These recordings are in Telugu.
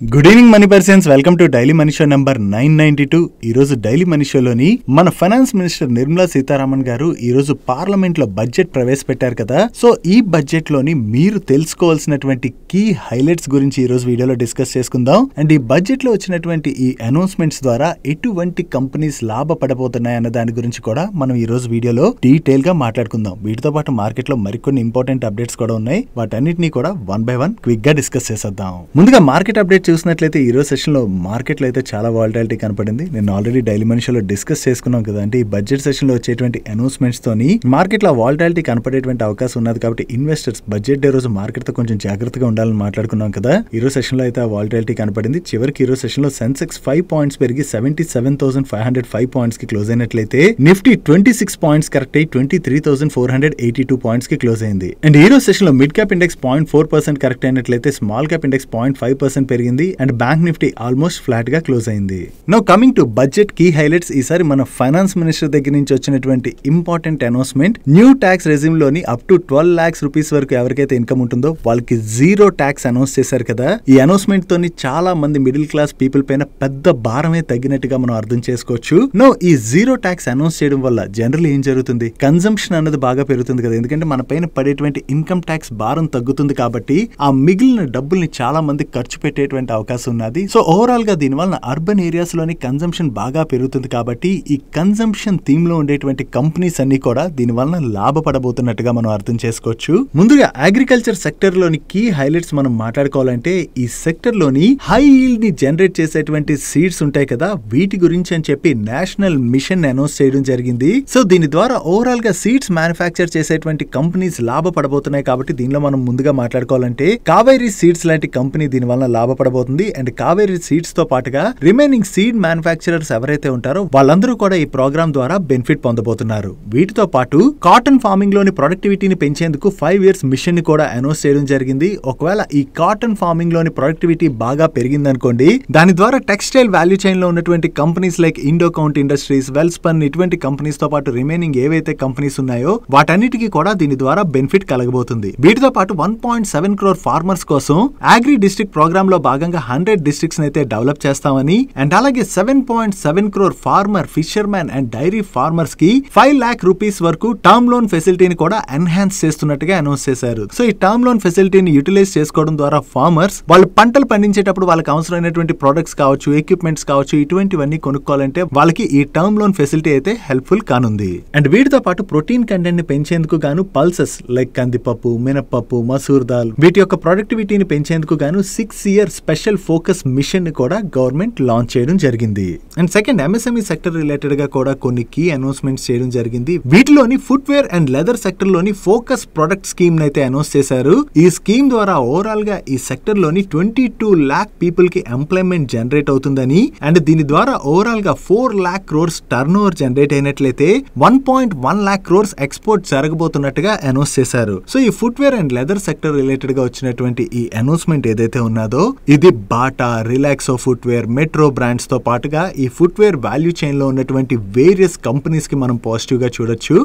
Good evening money persons, welcome to daily money show number 992. ఈ రోజు డైలీ మనీ షోలోని మన ఫైనాన్స్ మినిస్టర్ నిర్మలా సీతారామన్ గారు ఈ రోజు పార్లమెంట్ లో బడ్జెట్ ప్రవేశపెట్టారు కదా. సో ఈ బడ్జెట్ లోని మీరు తెలుసుకోవాల్సినటువంటి కీ హైలైట్స్ గురించి ఈ రోజు వీడియోలో డిస్కస్ చేసుకుందాం. అండ్ ఈ బడ్జెట్ లో వచ్చినటువంటి ఈ అనౌన్స్మెంట్స్ ద్వారా ఎటువంటి కంపెనీస్ లాభపడబోతున్నాయి అన్న దాని గురించి కూడా మనం ఈ రోజు వీడియోలో డీటెయిల్ గా మాట్లాడుకుందాం. వీటితో పాటు మార్కెట్ లో మరికొన్ని ఇంపార్టెంట్ అప్డేట్స్ కూడా ఉన్నాయి. వాటన్నిటిని కూడా వన్ బై వన్ క్విక్ గా డిస్కస్ చేసేద్దాం. ముందుగా మార్కెట్ అప్డేట్ చూసినట్లయితే ఈ రోజు సెషన్ లో మార్కెట్ లో అయితే చాలా వాలటిలిటీ కనపడింది. నేను ఆల్రెడీ డైలీ మనీ షోలో డిస్కస్ చేసుకున్నాం కదా. అంటే ఈ బడ్జెట్ సెషన్ లో వచ్చేటువంటి అనౌన్స్మెంట్స్ తోని మార్కెట్ లో వాలటిలిటీ కనపడేటువంటి అవకాశం ఉన్నది. కాబట్టి ఇన్వెస్టర్స్ బడ్జెట్ డే రోజు మార్కెట్ తో కొంచెం జాగ్రత్తగా ఉండాలని మాట్లాడుకున్నాం కదా. ఈ రోజు సెషన్ లో అయితే వాలటిలిటీ కనపడింది. చివరికి ఈ రోజు సెషన్ లో సెన్సెక్స్ 5 పాయింట్స్ పెరిగి 77,505 పాయింట్స్ కి క్లోజ్ అయినట్లయితే నిఫ్టీ 26 పాయింట్స్ కరెక్ట్ అయ్యి 23,482 పాయింట్స్ కి క్లోజ్ అయింది. అండ్ ఈ రోజు సెషన్ లో మిడ్ క్యాప్ ఇండెక్స్ 0.4% కరెక్ట్ అయినట్లయితే స్మాల్ క్యాప్ ఇండెక్స్ 0.5% పెరిగింది. And bank Nifty almost flat గా క్లోజ్ అయింది. Now coming to budget key highlights. ఈసారి మన ఫైనాన్స్ మినిస్టర్ దగ్గర నుంచి వచ్చినటువంటి important announcement, new tax regime లోని అప్ టు 12 lakhs రూపీస్ వరకు ఎవరికైతే ఇన్కమ్ ఉంటుందో వాళ్ళకి జీరో ట్యాక్స్ అనౌన్స్ చేశారు కదా. ఈ అనౌన్స్మెంట్ తోని చాలా మంది మిడిల్ క్లాస్ పీపుల్ పైన పెద్ద భారమే తగ్గినట్టుగా మనం అర్థం చేసుకోవచ్చు. నో ఈ జీరో ట్యాక్స్ అనౌన్స్ చేయడం వల్ల జనరల్ ఏం జరుగుతుంది, కన్జంప్షన్ అన్నది బాగా పెరుగుతుంది కదా. ఎందుకంటే మన పైన పడేటువంటి ఇన్కమ్ ట్యాక్స్ భారం తగ్గుతుంది. కాబట్టి ఆ మిగిలిన డబ్బుల్ని చాలా మంది ఖర్చు పెట్టేటువంటి అవకాశం ఉన్నది. సో ఓవరాల్ గా దీని వలన అర్బన్ ఏరియాస్ లోని కన్జంప్షన్ బాగా పెరుగుతుంది. కాబట్టి ఈ కన్జంప్షన్ థీమ్ లో ఉండేటువంటి కంపెనీస్ అన్ని కూడా దీని వలన లాభపడబోతున్నట్టుగా మనం అర్థం చేసుకోవచ్చు. ముందుగా అగ్రికల్చర్ సెక్టర్ లోని కీ హైలైట్స్ మనం మాట్లాడుకోవాలంటే ఈ సెక్టర్ లోని హై ఈల్డ్ ని జనరేట్ చేసేటువంటి సీడ్స్ ఉంటాయి కదా, వీటి గురించి అని చెప్పి నేషనల్ మిషన్ అనౌన్స్ చేయడం జరిగింది. సో దీని ద్వారా ఓవరాల్ గా సీడ్స్ మ్యానుఫ్యాక్చర్ చేసేటువంటి కంపెనీస్ లాభపడబోతున్నాయి. కాబట్టి దీనిలో మనం ముందుగా మాట్లాడుకోవాలంటే కావేరీ సీడ్స్ లాంటి కంపెనీ దీని వలన లాభపడబోతుంది. అండ్ కావేరీ సీడ్స్ తో పాటుగా రిమైనింగ్ సీడ్ మ్యానుఫ్యాక్చరర్స్ ఎవరైతే ఉంటారో వాళ్ళందరూ కూడా ఈ ప్రోగ్రామ్ ద్వారా బెనిఫిట్ పొందబోతున్నారు. వీటితో పాటు కాటన్ ఫార్మింగ్ లోని ప్రొడక్టివిటీని పెంచేందుకు 5 years మిషన్ ని కూడా అనౌన్స్ చేయడం జరిగింది. ఒకవేళ ఈ కాటన్ ఫార్మింగ్ లోని ప్రొడక్టివిటీ బాగా పెరిగిందనుకోండి, దాని ద్వారా టెక్స్టైల్ వాల్యూ చైన్ లో ఉన్నటువంటి కంపెనీస్ లైక్ ఇండోకౌంట్ ఇండస్ట్రీస్, వెల్స్పన్ ఇటువంటి కంపెనీస్ తో పాటు రిమైనింగ్ ఏవైతే కంపెనీస్ ఉన్నాయో వాటన్నిటికీ కూడా దీని ద్వారా బెనిఫిట్ కలగబోతుంది. వీటితో పాటు 1.7 crore ఫార్మర్స్ కోసం అగ్రి డిస్ట్రిక్ట్ ప్రోగ్రామ్ లో భాగంగా 100 districts అయితే డెవలప్ చేస్తామని, అండ్ అలాగే 7.7 crore farmer, fishermen and dairy farmers కి 5 lakh rupees వరకు టర్మ్ లోన్ ఫెసిలిటీని కూడా ఎన్హాన్స్ చేస్తున్నట్టుగా అనౌన్స్ చేశారు. సో ఈ టర్మ్ లోన్ ఫెసిలిటీని యూటిలైజ్ చేసుకోవడం ద్వారా ఫార్మర్స్ వాళ్ళు పంటలు పండించేటప్పుడు వాళ్ళకి అవసరమైనటువంటి ప్రొడక్ట్స్ కావచ్చు, ఎక్విప్మెంట్స్ కావచ్చు, ఇటువంటివన్నీ కొనుక్కోవాలంటే వాళ్ళకి ఈ టర్మ్ లోన్ ఫెసిలిటీ అయితే హెల్ప్ఫుల్ కానుంది. అండ్ వీటితో పాటు ప్రోటీన్ కంటెంట్ ని పెంచేందుకు గాను పల్సెస్ లైక్ కందిపప్పు, మినపప్పు, మసూర్ దాల్ వీటి యొక్క ప్రొడక్టివిటీని పెంచేందుకు గాను 6 year స్పెషల్ ఫోకస్ మిషన్ ని కూడా గవర్నమెంట్ లాంచ్ చేయడం జరిగింది. And second, MSME sector related గా కూడా కొన్ని కీ అనౌన్స్మెంట్స్ చేయడం జరిగింది. వీటిలోని ఫుట్వేర్ అండ్ లెదర్ సెక్టర్ లోని ఫోకస్ ప్రొడక్ట్ స్కీమ్ అయితే అనౌన్స్ చేశారు. ఈ స్కీమ్ ద్వారా ఓవరాల్ గా ఈ సెక్టర్ లోని 22 lakh పీపుల్ కి ఎంప్లాయ్మెంట్ జనరేట్ అవుతుందని, అండ్ దీని ద్వారా ఓవరాల్ గా 4 lakh crores turn over generate అయినట్లయితే 1.1 lakh crores ఎక్స్పోర్ట్ జరగబోతున్నట్టుగా అనౌన్స్ చేశారు. సో ఈ footwear and leather sector related గా వచ్చినటువంటి ఈ అనౌన్స్మెంట్ ఏదైతే ఉన్నదో ఇది Bata, Relaxo footwear, metro brands తో పాటుగా ఈ ఫుట్వేర్ వాల్యూ చైన్ లో ఉన్నటువంటి వేరియస్ కంపెనీస్ కి మనం పాజిటివ్ గా చూడొచ్చు.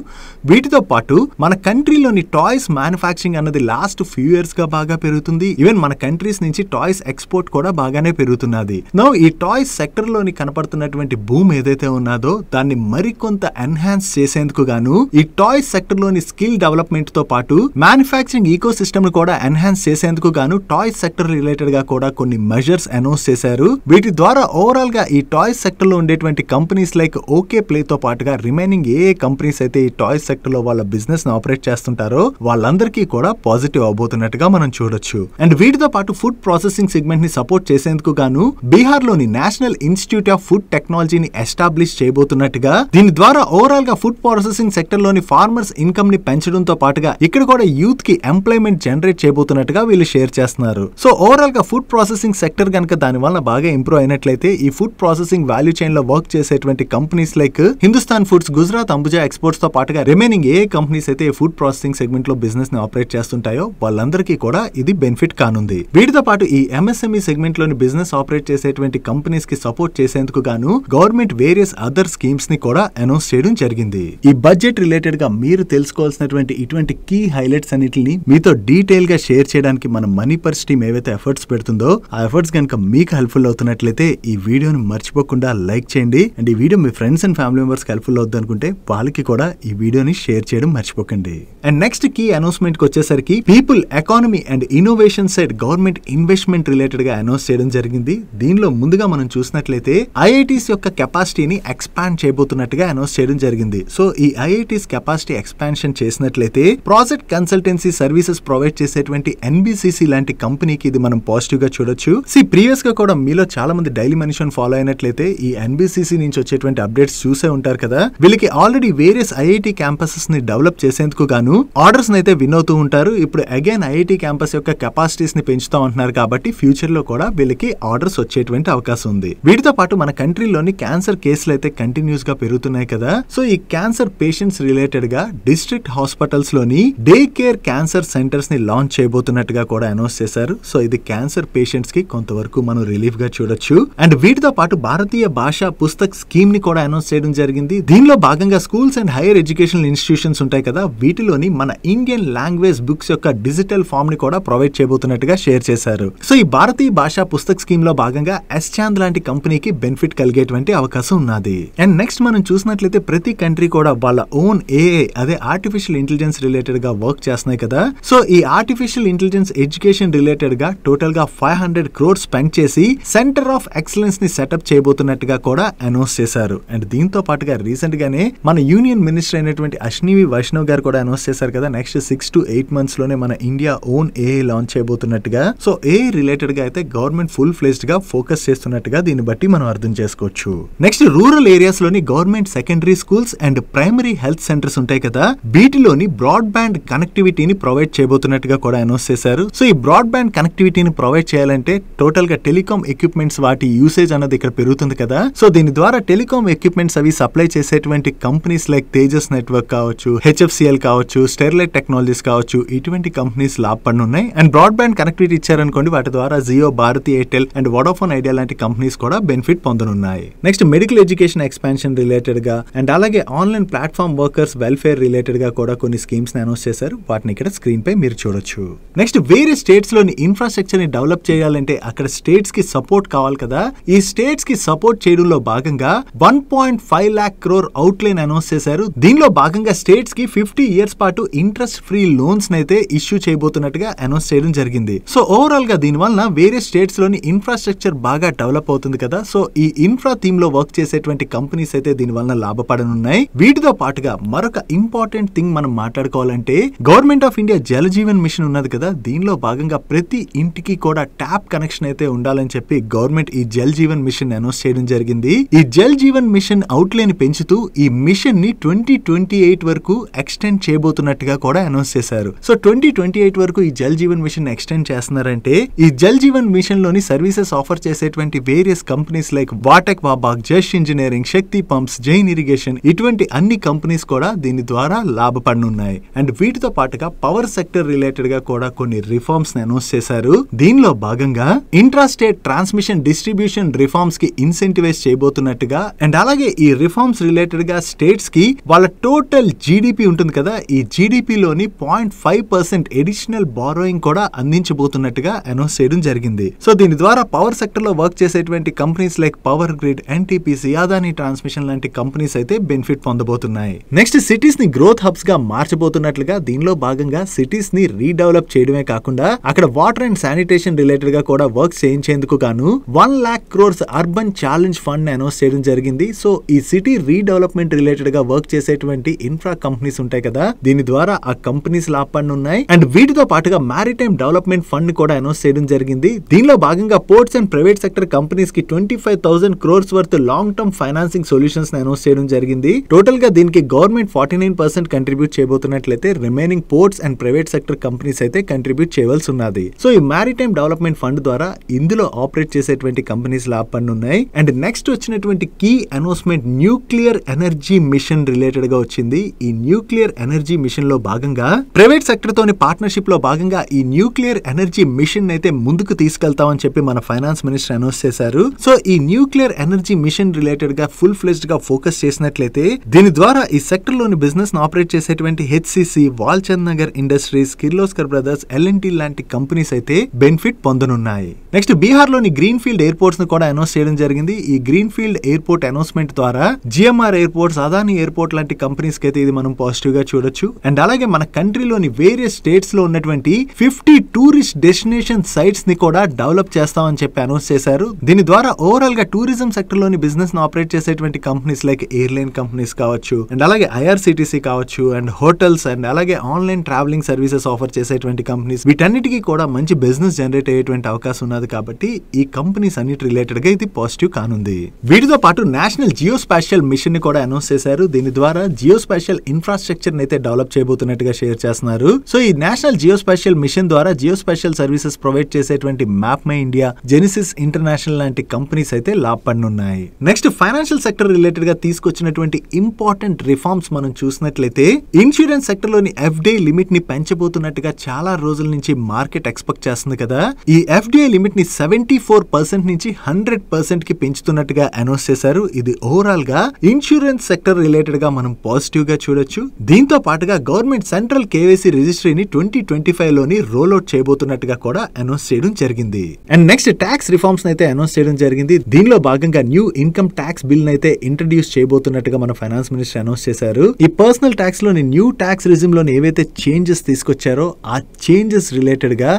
వీటితో పాటు మన కంట్రీలోని టాయ్స్ మ్యానుఫ్యాక్చరింగ్ అన్నది లాస్ట్ ఫ్యూ ఇయర్స్ గా బాగా పెరుగుతుంది. ఈవెన్ మన కంట్రీస్ నుంచి టాయ్స్ ఎక్స్పోర్ట్ కూడా బాగానే పెరుగుతున్నది. నౌ ఈ టాయ్స్ సెక్టర్ లోని కనపడుతున్నటువంటి భూమి ఏదైతే ఉన్నదో దాన్ని మరికొంత ఎన్హాన్స్ చేసేందుకు గాను ఈ టాయ్స్ సెక్టర్ లోని స్కిల్ డెవలప్మెంట్ తో పాటు మ్యానుఫ్యాక్చరింగ్ ఈకో సిస్టమ్ ను కూడా ఎన్హాన్స్ చేసేందుకు గాను టాయ్స్ సెక్టర్ రిలేటెడ్ గా కూడా కొన్ని మెజర్స్ అనౌన్స్ చేశారు. వీటి ద్వారా ఓవరాల్ గా ఈ టాయ్స్ సెక్టర్ లో ఉండేటువంటి కంపెనీస్ లైక్ ఓకే ప్లే తో పాటుగా రిమైనింగ్ ఏ కంపెనీస్ అయితే ఈ టాయ్స్ సెక్టర్ లో వాళ్ళ బిజినెస్ ను ఆపరేట్ చేస్తుంటారో వాళ్ళందరికీ కూడా పాజిటివ్ అవబోతున్నట్టుగా మనం చూడొచ్చు. అండ్ వీటితో పాటు ఫుడ్ ప్రాసెసింగ్ సెగ్మెంట్ ని సపోర్ట్ చేసేందుకు గాను బీహార్ లోని నేషనల్ ఇన్స్టిట్యూట్ ఆఫ్ ఫుడ్ టెక్నాలజీని ఎస్టాబ్లిష్ చేయబోతున్నట్టుగా, దీని ద్వారా ఓవరాల్ గా ఫుడ్ ప్రాసెసింగ్ సెక్టర్ లోని ఫార్మర్స్ ఇన్కమ్ ని పెంచడంతో పాటుగా ఇక్కడ కూడా యూత్ కి ఎంప్లాయ్మెంట్ జనరేట్ చేయబోతున్నట్టుగా వీళ్ళు షేర్ చేస్తున్నారు. సో ఓవరాల్ గా ఫుడ్ ప్రాసెసింగ్ సెక్టర్ గనక దాని వల్ల బాగా ఇంప్రూవ్ అయినట్లయితే ఈ ఫుడ్ ప్రాసెసింగ్ వాల్యూ చైన్ లో వర్క్ చేసేటువంటి companies like Hindustan foods, Gujarat Ambuja exports తో పాటుగా రిమైనింగ్ ఏ కంపెనీస్ అయితే ఫుడ్ ప్రాసెసింగ్ సెగ్మెంట్ లో బిజినెస్ ని ఆపరేట్ చేస్తుంటాయో వాళ్ళందరికీ కూడా ఇది బెనిఫిట్ కానుంది. వీటితో పాటు ఈ ఎంఎస్ఎంఈ సెగ్మెంట్ లోని బిజినెస్ ఆపరేట్ చేసేటువంటి కంపెనీస్ కి సపోర్ట్ చేసేందుకు గాను గవర్నమెంట్ వేరియస్ అదర్ స్కీమ్స్ ని కూడా అనౌన్స్ చేయడం జరిగింది. ఈ బడ్జెట్ రిలేటెడ్ గా మీరు తెలుసుకోవాల్సినటువంటి ఇటువంటి కీ హైలైట్స్ అన్నిటిని మీతో డీటెయిల్ గా షేర్ చేయడానికి మన మనీ పర్స్ టీమ్ ఏవైతే ఎఫర్ట్స్ పెడుతుందో ఆ ఎఫర్ట్స్ కనుక మీకు హెల్ప్ఫుల్ అవుతున్నట్లయితే ఈ వీడియోని మర్చిపోకుండా లైక్ చేయండి. అండ్ ఈ video me friends and family members helpful అవుతుంది అనుకుంటే వాళ్ళకి కూడా ఈ వీడియోని షేర్ చేయడం మర్చిపోకండి. అండ్ నెక్స్ట్ కీ అనౌన్స్మెంట్ కి వచ్చేసరికి people economy and innovation side government investment related గా అనౌన్స్ చేయడం జరిగింది. దీనిలో ముందుగా మనం చూసినట్లయితే ఐఐటీస్ యొక్క కెపాసిటీని ఎక్స్పాండ్ చేయబోతున్నట్టుగా అనౌన్స్ చేయడం జరిగింది. సో ఈ ఐఐటీస్ కెపాసిటీ ఎక్స్పాన్షన్ చేసినట్లయితే ప్రాజెక్ట్ కన్సల్టెన్సీ సర్వీసెస్ ప్రొవైడ్ చేసేటువంటి ఎన్బిసిసి లాంటి కంపెనీకి ఇది మనం పాజిటివ్ గా చూడొచ్చు. ప్రీవియస్ గా కూడా మీలో చాలా మంది డైలీ మనిషిని ఫాలో అయినట్లయితే ఈ ఎన్బిసిసి నుంచి వచ్చేటువంటి అప్డేట్స్ చూసే ఉంటారు కదా. వీళ్ళకి ఆల్రెడీ వేరియస్ ఐఐటి క్యాంపసెస్ ని డెవలప్ చేసేందుకు గాను ఆర్డర్స్ అయితే విన్ అవుతూ ఉంటారు. ఇప్పుడు అగైన్ ఐఐటి క్యాంపస్ యొక్క కెపాసిటీస్ ని పెంచుతా ఉంటున్నారు కాబట్టి ఫ్యూచర్ లో కూడా వీళ్ళకి ఆర్డర్స్ వచ్చేటువంటి అవకాశం ఉంది. వీటితో పాటు మన కంట్రీలోని క్యాన్సర్ కేసులు అయితే కంటిన్యూస్ గా పెరుగుతున్నాయి కదా. సో ఈ క్యాన్సర్ పేషెంట్స్ రిలేటెడ్ గా డిస్ట్రిక్ట్ హాస్పిటల్స్ లోని డే కేర్ క్యాన్సర్ సెంటర్స్ ని లాంచ్ చేయబోతున్నట్టుగా కూడా అనౌన్స్ చేశారు. సో ఇది క్యాన్సర్ పేషెంట్స్ కి కొంతవరకు మనం రిలీఫ్ గా చూడొచ్చు. అండ్ వీటితో పాటు భారతీయ భాషా పుస్తక్ స్కీమ్ ని కూడా అనౌన్స్ చేయడం జరిగింది. దీనిలో భాగంగా schools and higher educational institutions ఉంటాయి కదా, వీటిలోని మన ఇండియన్ లాంగ్వేజ్ బుక్స్ యొక్క డిజిటల్ ఫామ్ ని కూడా ప్రొవైడ్ చేయబోతున్నట్టుగా షేర్ చేశారు. సో ఈ భారతీయ భాషా పుస్తక్ స్కీమ్ లో భాగంగా ఎస్చాంద్ లాంటి కంపెనీకి బెనిఫిట్ కలిగేటువంటి అవకాశం ఉన్నది. అండ్ నెక్స్ట్ మనం చూసినట్లయితే ప్రతి కంట్రీ కూడా వాళ్ళ ఓన్ ఏఐ అదే ఆర్టిఫిషియల్ ఇంటెలిజెన్స్ రిలేటెడ్ గా వర్క్ చేస్తున్నాయి కదా. సో ఈ ఆర్టిఫిషియల్ ఇంటెలిజెన్స్ ఎడ్యుకేషన్ రిలేటెడ్ గా టోటల్ గా 500 crores స్పెండ్ చేసి సెంటర్ ఆఫ్ ఎక్సలెన్స్ ని సెటప్ చేయబోతున్నట్టుగా కూడా అనౌన్స్ చేశారు. అండ్ దీంతో పాటుగా రీసెంట్ గానే మన యూనియన్ మినిస్టర్ అయినటువంటి అశ్విని వైష్ణవ్ గారు కూడా అనౌన్స్ చేశారు కదా, నెక్స్ట్ 6 to 8 months లోనే మన ఇండియా ఓన్ ఏఐ లాంచ్ చేయబోతున్నట్టుగా. సో ఏఐ రిలేటెడ్ గా అయితే గవర్నమెంట్ ఫుల్ ఫ్లెజ్డ్ గా ఫోకస్ చేస్తున్నట్టుగా దీన్ని బట్టి మనం అర్థం చేసుకోవచ్చు. నెక్స్ట్ రూరల్ ఏరియాస్ లోని government secondary schools and primary health centres ఉంటాయి కదా, వీటిలోని బ్రాడ్ బ్యాండ్ కనెక్టివిటీని ప్రొవైడ్ చేయబోతున్నట్టుగా కూడా అనౌన్స్ చేశారు. సో ఈ బ్రాడ్ బ్యాండ్ కనెక్టివిటీని ప్రొవైడ్ చేయాలంటే టోటల్ గా టెలికాం ఎక్విప్మెంట్స్ వాటి యూసేజ్ అన్నది ఇక్కడ పెరుగుతుంది కదా. సో దీని ద్వారా టెలికాం ఎక్విప్మెంట్స్ అవి సప్లై చేసేటువంటి కంపెనీస్ లైక్ తేజస్ నెట్వర్క్ కావచ్చు, హెచ్ఎఫ్సిఎల్ కావచ్చు, స్టెర్లైట్ టెక్నాలజీస్ కావచ్చు, ఇటువంటి కంపెనీస్ లాభపడనున్నాయి. అండ్ బ్రాడ్ బ్యాండ్ కనెక్టివిటీ ఇచ్చారనుకోండి, వాటి ద్వారా జియో, భారతి ఎయిర్టెల్ అండ్ వోడాఫోన్ ఐడియా లాంటి కంపెనీస్ కూడా బెనిఫిట్ పొందనున్నాయి. Next medical education expansion related గా అండ్ అలాగే online platform workers welfare related గా కూడా కొన్ని స్కీమ్స్ ని అనౌన్స్ చేశారు. వాటిని ఇక్కడ స్క్రీన్ పై మీరు చూడొచ్చు. నెక్స్ట్ వేరే స్టేట్స్ లోని ఇన్ఫ్రాస్ట్రక్చర్ ని డెవలప్ చేయాలంటే అక్కడ స్టేట్స్ కి సపోర్ట్ కావాలి కదా. ఈ స్టేట్స్ కి సపోర్ట్ చేయడంలో భాగంగా 1.5 lakh crore అవుట్లైన్ అనౌన్స్ చేశారు. దీనిలో భాగంగా స్టేట్స్ కి 50 years పాటు ఇంట్రెస్ట్ ఫ్రీ లోన్స్ అయితే ఇష్యూ చేయబోతున్నట్టుగా అనౌన్స్ చేయడం జరిగింది. సో ఓవరాల్ గా దీని వలన వేరే స్టేట్స్ లోని ఇన్ఫ్రాస్ట్రక్చర్ బాగా డెవలప్ అవుతుంది కదా. సో ఈ ఇన్ఫ్రా థీమ్ లో వర్క్ చేసేటువంటి కంపెనీస్ అయితే దీని వలన లాభపడనున్నాయి. వీటితో పాటుగా మరొక ఇంపార్టెంట్ థింగ్ మనం మాట్లాడుకోవాలంటే government of India Jal Jeevan mission ఉన్నది కదా, దీనిలో భాగంగా ప్రతి ఇంటికి కూడా ట్యాప్ కనెక్షన్ అయితే ఉండాలని చెప్పి గవర్నమెంట్ ఈ జల్ జీవన్ మిషన్ అనౌన్స్ చేయడం జరిగింది. ఈ జల్ జీవన్ మిషన్ అవుట్లైన్ పెంచుతూ ఈ మిషన్ ని 2028 వరకు ఎక్స్టెండ్ చేయబోతున్నట్టుగా కూడా అనౌన్స్ చేశారు. సో 2028 వరకు ఈ జల్ జీవన్ మిషన్ ఎక్స్టెండ్ చేస్తున్నారంటే ఈ జల్ జీవన్ మిషన్ లోని సర్వీసెస్ ఆఫర్ చేసేటువంటి వేరియస్ కంపెనీస్ లైక్ వాటెక్ వాబాక్, జష్ ఇంజనీరింగ్, శక్తి పంప్స్, జైన్ ఇరిగేషన్ ఇటువంటి అన్ని కంపెనీస్ కూడా దీని ద్వారా లాభపడనున్నాయి. అండ్ వీటితో పాటుగా పవర్ సెక్టర్ రిలేటెడ్ గా కూడా కొన్ని రిఫార్మ్స్ ని అనౌన్స్ చేశారు. దీనిలో భాగంగా intra state transmission distribution reforms కి ఇన్సెంటివైజ్ చేయబోతున్నట్టుగా అండ్ అలాగే ఈ రిఫార్మ్స్ రిలేటెడ్ గా స్టేట్స్ కి వాళ్ళ టోటల్ జీడిపి ఉంటుంది కదా, ఈ జీడిపి లోని 0.5% ఎడిషనల్ బారోయింగ్ కూడా అందించబోతున్నట్టుగా అనౌన్స్ చేయడం జరిగింది. సో దీని ద్వారా పవర్ సెక్టర్ లో వర్క్ చేసేటువంటి companies like power grid, NTPC, Adani transmission లాంటి కంపెనీస్ అయితే బెనిఫిట్ పొందబోతున్నాయి. నెక్స్ట్ సిటీస్ ని గ్రోత్ హబ్స్ గా మార్చబోతున్నట్లుగా దీనిలో భాగంగా సిటీస్ ని రీడెవలప్ చేయడమే కాకుండా అక్కడ వాటర్ అండ్ శానిటేషన్ రిలేటెడ్ గా కూడా వర్క్ చేయించేందుకు గాను 1 lakh crores urban challenge fund ని అనౌన్స్ చేయడం జరిగింది. సో ఈ సిటీ రీడెవలప్మెంట్ రిలేటెడ్ గా వర్క్ చేసేటువంటి ఇన్ఫ్రా కంపెనీస్ ఉంటాయి కదా, దీని ద్వారా ఆ కంపెనీస్ లాభపడనున్నాయి. అండ్ వీటితో పాటుగా మారిటైమ్ డెవలప్మెంట్ ఫండ్ కూడా అనౌన్స్ చేయడం జరిగింది. దీనిలో భాగంగా ports and private sector companies కి 25,000 crores worth long term financing solutions ని అనౌన్స్ చేయడం జరిగింది. టోటల్ గా దీనికి గవర్నమెంట్ 49% కంట్రిబ్యూట్ చేయబోతున్నట్లయితే remaining ports and private sector companies అయితే కంట్రిబ్యూట్ చేయవలసి ఉన్నది. సో ఈ మారిటైమ్ డెవలప్మెంట్ ఫండ్ ద్వారా ఇందులో ఆపరేట్ చేసేటువంటి కంపెనీస్ లాభపడనున్నాయి. అండ్ నెక్స్ట్ వచ్చినటువంటి key announcement nuclear energy mission related గా వచ్చింది. ఈ న్యూక్లియర్ ఎనర్జీ మిషన్ లో భాగంగా ప్రైవేట్ సెక్టర్ తోని పార్ట్నర్షిప్ లో భాగంగా ఈ న్యూక్లియర్ ఎనర్జీ మిషన్ అయితే ముందుకు తీసుకెళ్తామని చెప్పి మన ఫైనాన్స్ మినిస్టర్ అనౌన్స్ చేశారు. సో ఈ న్యూక్లియర్ ఎనర్జీ మిషన్ రిలేటెడ్ గా ఫుల్ ఫ్లెజ్డ్ గా ఫోకస్ చేసినట్లయితే దీని ద్వారా ఈ సెక్టర్ లోని బిజినెస్ ఆపరేట్ చేసేటువంటి HCC, Walchandnagar industries, Kirloskar brothers, L and T లాంటి కంపెనీస్ అయితే బెనిఫిట్ పొందనున్నాయి. ఉండనున్నాయి. నెక్స్ట్ బీహార్ లోని గ్రీన్ ఫీల్డ్ ఎయిర్పోర్ట్స్ ను కూడా అనౌన్స్ చేయడం జరిగింది. ఈ గ్రీన్ ఫీల్డ్ ఎయిర్పోర్ట్ అనౌన్స్మెంట్ ద్వారా జిఎంఆర్ ఎయిర్పోర్ట్స్, అదాని ఎయిర్పోర్ట్ లాంటి కంపెనీస్ కి అయితే ఇది మనం పాజిటివ్ గా చూడొచ్చు. అండ్ అలాగే మన కంట్రీలోని వేరియస్ స్టేట్స్ లో ఉన్నటువంటి 50 టూరిస్ట్ డెస్టినేషన్ సైట్స్ ని కూడా డెవలప్ చేస్తామని చెప్పి అనౌన్స్ చేశారు. దీని ద్వారా ఓవరాల్ గా టూరిజం సెక్టర్ లోని బిజినెస్ ను ఆపరేట్ చేసేటువంటి కంపెనీస్ లైక్ ఎయిర్లైన్ కంపెనీస్ కావచ్చు, అండ్ అలాగే ఐఆర్సిటిసి కావచ్చు, అండ్ హోటల్స్, అండ్ అలాగే ఆన్లైన్ ట్రావెలింగ్ సర్వీసెస్ ఆఫర్ చేసేటువంటి కంపెనీస్, వీటన్నిటికీ కూడా మంచి బిజినెస్ జనరేట్ అయ్యేటువంటి అవకాశం ఉన్నది. కాబట్టి ఈ కంపెనీస్ అన్నిటి రిలేటెడ్ గా ఇది పాజిటివ్ కానుంది. వీటితో పాటు నేషనల్ జియోస్పాషియల్ మిషన్ ని కూడా అనౌన్స్ చేశారు. దీని ద్వారా జియోస్పాషియల్ ఇన్ఫ్రాస్ట్రక్చర్ అయితే డెవలప్ చేయబోతున్నట్టుగా షేర్ చేస్తున్నారు. సో ఈ నేషనల్ జియోస్పాషియల్ మిషన్ ద్వారా జియోస్పాషియల్ సర్వీసెస్ ప్రొవైడ్ చేసేటువంటి map my India, genesis international లాంటి కంపెనీస్ అయితే లాభపడనున్నాయి. నెక్స్ట్ ఫైనాన్షియల్ సెక్టర్ రిలేటెడ్ గా తీసుకొచ్చినటువంటి ఇంపార్టెంట్ రిఫార్మ్స్ మనం చూసినట్లయితే ఇన్సూరెన్స్ సెక్టర్ లోని ఎఫ్డిఐ లిమిట్ ని పెంచబోతున్నట్టుగా చాలా రోజుల నుంచి మార్కెట్ ఎక్స్పెక్ట్ చేస్తుంది కదా. ఈ ఎఫ్డిఐ లిమిట్ ని 74% నుంచి 100% కి పెంచుతున్నట్టుగా అనౌన్స్ చేశారు. ఇది ఓవరాల్ గా ఇన్సూరెన్స్ సెక్టర్ రిలేటెడ్ గా మనం పాజిటివ్ గా చూడొచ్చు. దీంతో పాటుగా గవర్నమెంట్ సెంట్రల్ కేవైసీ రిజిస్ట్రీని 2025 లోని రోల్ అవుట్ చేయబోతున్నట్టుగా కూడా అనౌన్స్ చేయడం జరిగింది. అండ్ నెక్స్ట్ ట్యాక్స్ రిఫార్మ్స్ అయితే అనౌన్స్ చేయడం జరిగింది. దీనిలో భాగంగా న్యూ ఇన్కమ్ ట్యాక్స్ బిల్ అయితే ఇంట్రడ్యూస్ చేయబోతున్నట్టుగా మన ఫైనాన్స్ మినిస్టర్ అనౌన్స్ చేశారు. ఈ పర్సనల్ ట్యాక్స్ లోని న్యూ ట్యాక్స్ రిజిమ్ లోని ఏవైతే చేంజెస్ తీసుకొచ్చారో ఆ చేంజెస్ రిలేటెడ్ గా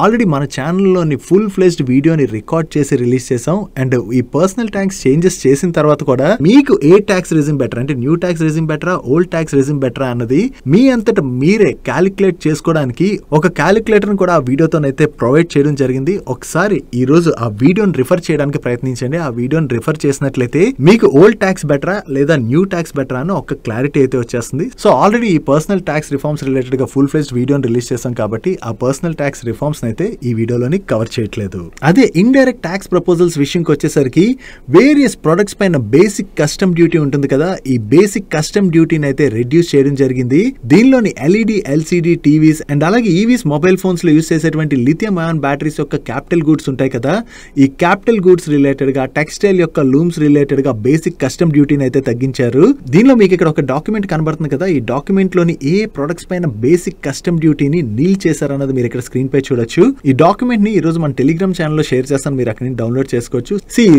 ఆల్రెడీ మన ఛానల్లోని ఫుల్ ఫ్లెజ్డ్ వీడియోని రికార్డ్ చేసి రిలీజ్ చేసాం. అండ్ ఈ పర్సనల్ ట్యాక్స్ చేంజెస్ చేసిన తర్వాత కూడా మీకు ఏ ట్యాక్స్ రిజిమ్ బెటర్, అంటే న్యూ ట్యాక్స్ రిజిమ్ బెటరా, ఓల్డ్ ట్యాక్స్ రిజిమ్ బెటరా అన్నది మీ అంతటా మీరే క్యాలిక్యులేట్ చేసుకోవడానికి ఒక క్యాలిక్యులేటర్ కూడా ఆ వీడియోతోనైతే ప్రొవైడ్ చేయడం జరిగింది. ఒకసారి ఈ రోజు ఆ వీడియోని రిఫర్ చేయడానికి ప్రయత్నించండి. ఆ వీడియోని రిఫర్ చేసినట్లయితే మీకు ఓల్డ్ ట్యాక్స్ బెటరా లేదా న్యూ ట్యాక్స్ బెటరా అని ఒక క్లారిటీ అయితే వచ్చేస్తుంది. సో ఆల్రెడీ ఈ పర్సనల్ ట్యాక్స్ రిఫార్మ్స్ రిలేటెడ్ గా ఫుల్ ఫ్లెజ్డ్ వీడియోని రిలీజ్ చేసాం కాబట్టి ఆ పర్సనల్ ట్యాక్స్ రిఫార్మ్స్ అయితే ఈ వీడియోలోని కవర్ చేయట్లేదు. అదే ఇండైరెక్ట్ ట్యాక్స్ ప్రపోజల్స్ విషయంకి వచ్చేసరికి వేరియస్ ప్రొడక్ట్స్ పైన బేసిక్ కస్టమ్ డ్యూటీ ఉంటుంది కదా. ఈ బేసిక్ కస్టమ్ డ్యూటీని అయితే రెడ్యూస్ చేయడం జరిగింది. దీనిలోని ఎల్ఈడి, ఎల్సిడి టీవీస్ అండ్ అలాగే ఈవీస్, మొబైల్ ఫోన్స్ లో యూజ్ చేసేటువంటి లిథియం అయాన్ బ్యాటరీస్ యొక్క క్యాపిటల్ గూడ్స్ ఉంటాయి కదా. ఈ క్యాపిటల్ గూడ్స్ రిలేటెడ్ గా, టెక్స్టైల్ యొక్క లూమ్స్ రిలేటెడ్ గా బేసిక్ కస్టమ్ డ్యూటీని అయితే తగ్గించారు. దీనిలో మీకు ఇక్కడ ఒక డాక్యుమెంట్ కనబడుతుంది కదా. ఈ డాక్యుమెంట్ లోని ఏ ప్రొడక్ట్స్ పైన బేసిక్ కస్టమ్ డ్యూటీని నీల్ చేశారన్నది మీరు ఇక్కడ స్క్రీన్ పై చూడొచ్చు. ఈ డాక్యుమెంట్ ని ఈ రోజు మన టెలిగ్రామ్ ఛానల్ లో షేర్ చేస్తాను, మీరు అక్కడ డౌన్లోడ్ చేసుకోవచ్చు.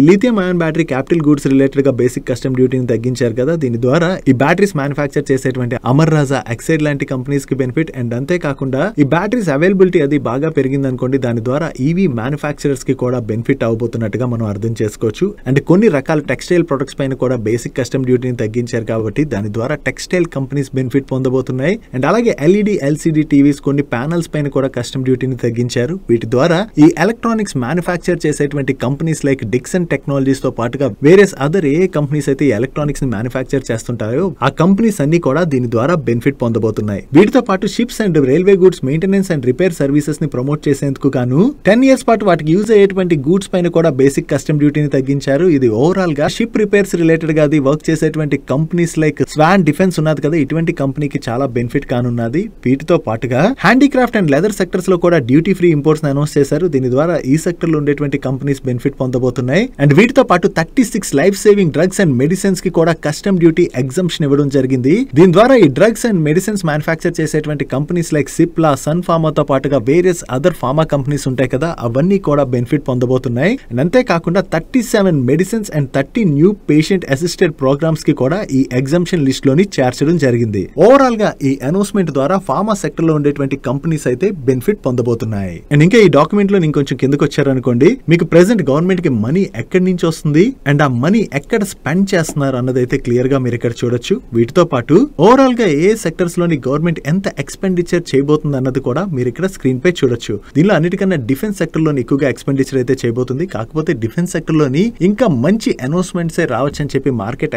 Lithium ion battery capital goods related గా బేసిక్ కస్టమ్ డ్యూటీని తగ్గించారు కదా. దీని ద్వారా ఈ బ్యాటరీస్ మ్యానుఫ్యాక్చర్ చేసేటువంటి అమర్ రాజా, ఎక్సైడ్ లాంటి కంపెనీస్ కి బెనిఫిట్. అండ్ అంతేకాకుండా ఈ బ్యాటరీస్ అవైలబిలిటీ అది బాగా పెరిగింది అనుకోండి, దాని ద్వారా ఈవీ మ్యానుఫ్యాక్చరర్స్ కి కూడా బెనిఫిట్ అవబోతున్నట్టుగా మనం అర్థం చేసుకోవచ్చు. అండ్ కొన్ని రకాల టెక్స్టైల్ ప్రొడక్ట్స్ పైన కూడా బేసిక్ కస్టమ్ డ్యూటీని తగ్గించారు కాబట్టి దాని ద్వారా టెక్స్టైల్ కంపెనీస్ బెనిఫిట్ పొందబోతున్నాయి. అండ్ అలాగే ఎల్ఈడి, ఎల్సిడి టీవీస్, కొన్ని ప్యానల్స్ పైన కూడా కస్టమ్ డ్యూటీని తగ్గించారు. వీటి ద్వారా ఈ ఎలక్ట్రానిక్స్ మ్యానుఫ్యాక్చర్ చేసేటువంటి కంపెనీస్ లైక్ డిక్సన్ టెక్నాలజీస్ తో పాటుగా వేరియస్ అదర్ ఏ కంపెనీస్ అయితే ఎలక్ట్రానిక్స్ ని మ్యానుఫ్యాక్చర్ చేస్తుంటాయో ఆ కంపెనీస్ అన్ని కూడా దీని ద్వారా బెనిఫిట్ పొందబోతున్నాయి. వీటితో పాటు ships and railway goods maintenance and repair services ని ప్రమోట్ చేసేందుకు గాను 10 years పాటు వాటికి యూజ్ అయ్యేటువంటి గూడ్స్ పైన కూడా బేసిక్ కస్టమ్ డ్యూటీని తగ్గించారు. ఇది ఓవరాల్ గా షిప్ రిపేర్స్ రిలేటెడ్ గా అది వర్క్ చేసేటువంటి కంపెనీస్ లైక్ స్వాన్ డిఫెన్స్ ఉన్నది కదా, ఇటువంటి కంపెనీకి చాలా బెనిఫిట్ కానున్నది. వీటితో పాటుగా హ్యాండీక్రాఫ్ట్ అండ్ లెదర్ సెక్టర్స్ లో కూడా డ్యూటీ ఫ్రీ ఇంపోర్ట్స్ అనౌన్స్ చేశారు. దీని ద్వారా ఈ సెక్టర్ లో ఉండేటువంటి కంపెనీస్ బెనిఫిట్ పొందబోతున్నాయి. అండ్ వీటితో పాటు 36 life saving drugs and medicines కి కూడా కస్టమ్ డ్యూటీ ఎగ్జంప్షన్ ఇవ్వడం జరిగింది. దీని ద్వారా ఈ డ్రగ్స్ అండ్ మెడిసిన్స్ మ్యానుఫ్యాక్చర్ చేసేటువంటి కంపెనీస్ లైక్ సిప్లా, సన్ ఫార్మాతో పాటుగా వేరియస్ అదర్ ఫార్మా కంపెనీస్ ఉంటాయి కదా, అవన్నీ కూడా బెనిఫిట్ పొందబోతున్నాయి. అండ్ అంతేకాకుండా 37 medicines and 30 new patient assisted programmes కి కూడా ఈ ఎగ్జంప్షన్ లిస్ట్ లోని చేర్చడం జరిగింది. ఓవరాల్ గా ఈ అనౌన్స్మెంట్ ద్వారా ఫార్మా సెక్టర్ లో ఉండేటువంటి కంపెనీస్ అయితే బెనిఫిట్ పొందబోతున్నాయి. అండ్ ఇంకా ఈ డాక్యుమెంట్ లో ఇంకొంచెం కిందకు వచ్చారనుకోండి, మీకు ప్రెసెంట్ గవర్నమెంట్ కి మనీ ఎక్కడి నుంచి వస్తుంది అండ్ ఆ మనీ ఎక్కడ స్పెండ్ చేస్తున్నారు అన్నది అయితే క్లియర్ గా మీరు ఇక్కడ చూడొచ్చు. వీటితో పాటు ఓవరాల్ గా ఏ సెక్టర్స్ లోని గవర్నమెంట్ ఎంత ఎక్స్పెండిచర్ చేయబోతుంది అన్నది కూడా మీరు ఇక్కడ స్క్రీన్ పై చూడొచ్చు. దీనిలో అన్నిటికన్నా డిఫెన్స్ సెక్టర్ లోని ఎక్కువగా ఎక్స్పెండిచర్ అయితే చేయబోతుంది. కాకపోతే డిఫెన్స్ సెక్టర్ లోని ఇంకా మంచి అనౌన్స్మెంట్స్ రావచ్చు అని చెప్పి మార్కెట్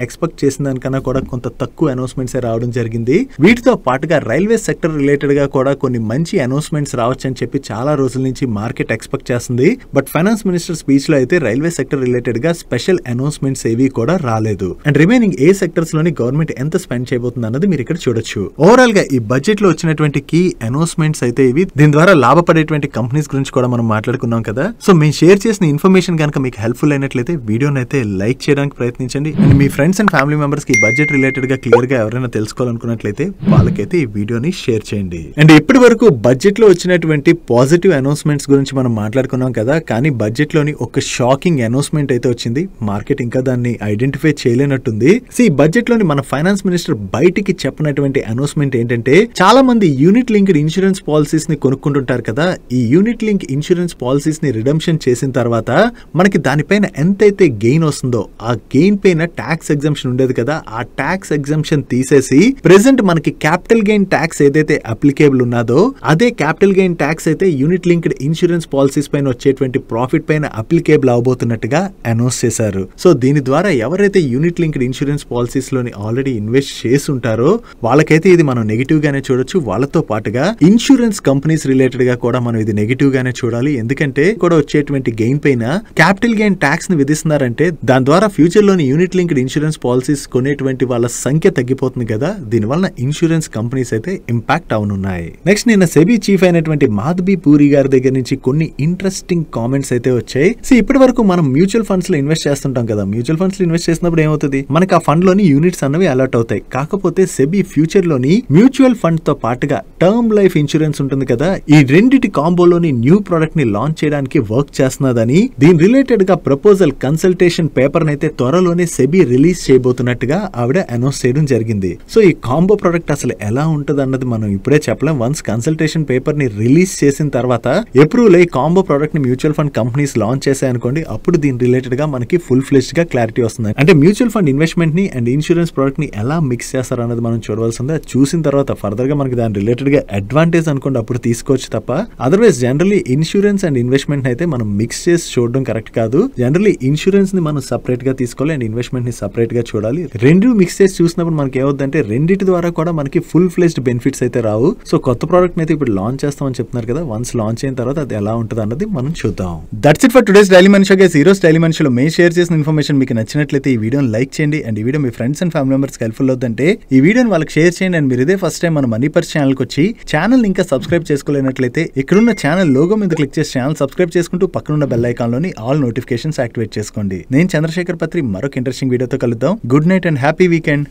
ఎక్స్పెక్ట్ చేసిన దానికన్నా కూడా కొంత తక్కువ అనౌన్స్మెంట్స్ రావడం జరిగింది. వీటితో పాటుగా రైల్వే సెక్టర్ రిలేటెడ్ గా కూడా కొన్ని మంచి అనౌన్స్మెంట్స్ రావచ్చు అని చెప్పి చాలా రోజుల నుంచి మార్కెట్ ఎక్స్పెక్ట్ చేస్తుంది. బట్ ఫైనాన్స్ మినిస్టర్ స్పీచ్ లో అయితే రైల్వే సెక్టర్ రిలేటెడ్ గా స్పెషల్ అనౌన్స్మెంట్స్ ఏవి కూడా రాలేదు. అండ్ రిమైనింగ్ ఏ సెక్టర్స్ లోని గవర్నమెంట్ ఎంత స్పెండ్ చేయబోతుంది అన్నది మీరు ఇక్కడ చూడొచ్చు. ఓవరాల్ గా ఈ బడ్జెట్ లో వచ్చినటువంటి కీ అనౌన్స్మెంట్స్ అయితే ఇవి. దీని ద్వారా లాభపడేటువంటి కంపెనీస్ గురించి కూడా మనం మాట్లాడుకున్నాం కదా. సో మేము షేర్ చేసిన ఇన్ఫర్మేషన్ కనుక మీకు హెల్ప్ఫుల్ అయినట్లయితే వీడియోని అయితే లైక్ చేయడానికి ప్రయత్నించండి. And me friends and family members కి బడ్జెట్ రిలేటెడ్ గా క్లియర్ గా ఎవరైనా తెలుసుకోవాలనుకున్నట్లయితే వాళ్ళకైతే ఈ వీడియోని షేర్ చేయండి. అండ్ ఇప్పటి వరకు బడ్జెట్ లో వచ్చినటువంటి పాజిటివ్ అనౌన్స్మెంట్స్ గురించి మనం మాట్లాడుకున్నాం కదా, కానీ బడ్జెట్ లోని ఒక షాకింగ్ అనౌన్స్మెంట్ అయితే వచ్చింది. మార్కెట్ ఇంకా దాన్ని ఐడెంటిఫై చేయలేనట్టుంది. ఈ బడ్జెట్ లోని మన ఫైనాన్స్ మినిస్టర్ బయటికి చెప్పినటువంటి అనౌన్స్మెంట్ ఏంటంటే, చాలా మంది యూనిట్ లింక్డ్ ఇన్సూరెన్స్ పాలసీస్ ని కొనుక్కుంటుంటారు కదా. ఈ యూనిట్ లింక్ ఇన్సూరెన్స్ పాలసీస్ ని రిడమ్షన్ చేసిన తర్వాత మనకి దానిపైన ఎంతైతే గెయిన్ వస్తుందో ఆ గెయిన్ పైన ట్యాక్స్ ఎగ్జంప్షన్ ఉండేది కదా, ఆ ట్యాక్స్ ఎగ్జంప్షన్ తీసేసి ప్రెసెంట్ మనకి క్యాపిటల్ గెయిన్ ట్యాక్స్ ఏదైతే అప్లికేబుల్ ఉన్నదో అదే క్యాపిటల్ గెయిన్ ట్యాక్స్ అయితే యూనిట్ లింక్డ్ ఇన్సూరెన్స్ పాలసీస్ పైన వచ్చేటువంటి ప్రాఫిట్ పైన అప్లికేబుల్ అవబోతున్నట్టుగా అనౌన్స్ చేశారు. సో దీని ద్వారా ఎవరైతే యూనిట్ లింక్డ్ ఇన్సూరెన్స్ పాలసీస్ లోని ఆల్రెడీ ఇన్వెస్ట్ చేసి ఉంటారో వాళ్ళకైతే ఇది మనం నెగిటివ్ గానే చూడొచ్చు. వాళ్ళతో పాటుగా ఇన్సూరెన్స్ కంపెనీస్ రిలేటెడ్ గా కూడా మనం ఇది నెగిటివ్ గానే చూడాలి. ఎందుకంటే కూడా వచ్చేటువంటి గెయిన్ పైన క్యాపిటల్ గెయిన్ ట్యాక్స్ ని విధిస్తున్నారంటే దాని ద్వారా ఫ్యూచర్ లోని యూనిట్ లింక్డ్ ఇన్సూరెన్స్ పాలసీస్ కొనేటువంటి వాళ్ళ సంఖ్య తగ్గిపోతుంది కదా. దీనివల్ల ఇన్సూరెన్స్ కంపెనీస్ అయితే ఇంపాక్ట్ అవనున్నాయి. నెక్స్ట్ నిన్న సెబీ చీఫ్ అయినటువంటి మాధవి పూరి గారి దగ్గర నుంచి కొన్ని ఇంట్రెస్టింగ్ కామెంట్స్ అయితే వచ్చాయి. ఇప్పటి వరకు మనం మ్యూచువల్ ఫండ్స్ లో ఇన్వెస్ట్ చేస్తుంటాం కదా. మ్యూచువల్ ఫండ్స్ లో ఇన్వెస్ట్ చేసినప్పుడు ఏమవుతుంది, మనకి ఆ ఫండ్ లోని యూనిట్స్ అన్నవి అలర్ట్ అవుతాయి. కాకపోతే సెబీ ఫ్యూచర్ లోని మ్యూచువల్ ఫండ్ తో పాటుగా టర్మ్ లైఫ్ ఇన్సూరెన్స్ ఉంటుంది కదా, ఈ రెండిటి కాంబోలోని న్యూ ప్రొడక్ట్ ని లాంచ్ చేయడానికి వర్క్ చేస్తున్నదని, దీని రిలేటెడ్ గా ప్రపోజల్ కన్సల్టేషన్ పేపర్ అయితే త్వరలోనే సెబీ రిలీజ్ చేయబోతున్నట్టుగా ఆవిడ అనౌన్స్ చేయడం జరిగింది. సో ఈ కాంబో ప్రొడక్ట్ అసలు ఎలా ఉంటది అన్నది మనం ఇప్పుడే చెప్పలేం. వన్స్ కన్సల్టేషన్ పేపర్ ని రిలీజ్ చేసిన తర్వాత అప్రూవల్ అయ్యి కాంబో ప్రొడక్ట్ ని మ్యూచువల్ ఫండ్ కంపెనీస్ లాంచ్ చేశాయి అనుకోండి, అప్పుడు దీని రిలేటెడ్ గా మనకి ఫుల్ ఫ్లెజ్డ్ గా క్లారిటీ వస్తుంది. అంటే మ్యూచువల్ ఫండ్ ఇన్వెస్ట్మెంట్ ని అండ్ ఇన్సూరెన్స్ ప్రొడక్ట్ ని ఎలా మిక్స్ చేస్తారు అన్నది మనం చూడవలసింది. అది చూసిన తర్వాత ఫర్దర్ గా మనకి దాని రిలేటెడ్ గా అడ్వాంటేజ్ అనుకోండి అప్పుడు తీసుకోవచ్చు తప్ప, otherwise generally insurance and investment అయితే మనం మిక్స్ చేసి చూడడం కరెక్ట్ కాదు. జనరల్లీ ఇన్సూరెన్స్ ని మనం సపరేట్ గా తీసుకోవాలి అండ్ ఇన్వెస్ట్మెంట్ ని సపరేట్ గా చూడాలి. రెండు మిక్స్ చేసి చూసినప్పుడు మనకి ఏమవుతుందంటే రెండింటి ద్వారా కూడా మనకి ఫుల్ ఫ్లెజ్డ్ బెనిఫిట్స్ అయితే రావు. సో కొత్త ప్రోడక్ట్ అయితే ఇప్పుడు లాంచ్ చేస్తామని చెప్తున్నారు కదా, వన్స్ లాంచ్ అయిన తర్వాత అది ఎలా ఉంటుంది అన్నది మనం చూద్దాం. That's it for today's daily మనిషి గైస్. ఈ రోజు డైలీ మనిషిలో మేము షేర్ చేసిన ఇన్ఫర్మేషన్ మీకు నచ్చినట్లయితే ఈ వీడియోని లైక్ చేయండి అండ్ ఈ video me friends and family members helpful అవుతుంటే ఈ వీడియోని వాళ్ళకి షేర్ చేయండి. అండ్ మీరు ఇదే ఫస్ట్ టైం మన మనీ పర్స్ ఛానల్కి వచ్చి ఛానల్ ఇంకా సబ్స్క్రైబ్ చేసుకోలేనట్లయితే ఇక్కడున్న ఛానల్ లోగో మీద క్లిక్ చేసి ఛానల్ సబ్స్క్రైబ్ చేసుకుంటూ పక్కనున్న బెల్ ఐకాన్ లోని ఆల్ నోటిఫికేషన్స్ యాక్టివేట్ చేసుకోండి. నేను చంద్రశేఖర్ పత్రి మరొక ఇంట్రెస్టింగ్ వీడియోతో కలుద్దాం. Good night and happy weekend.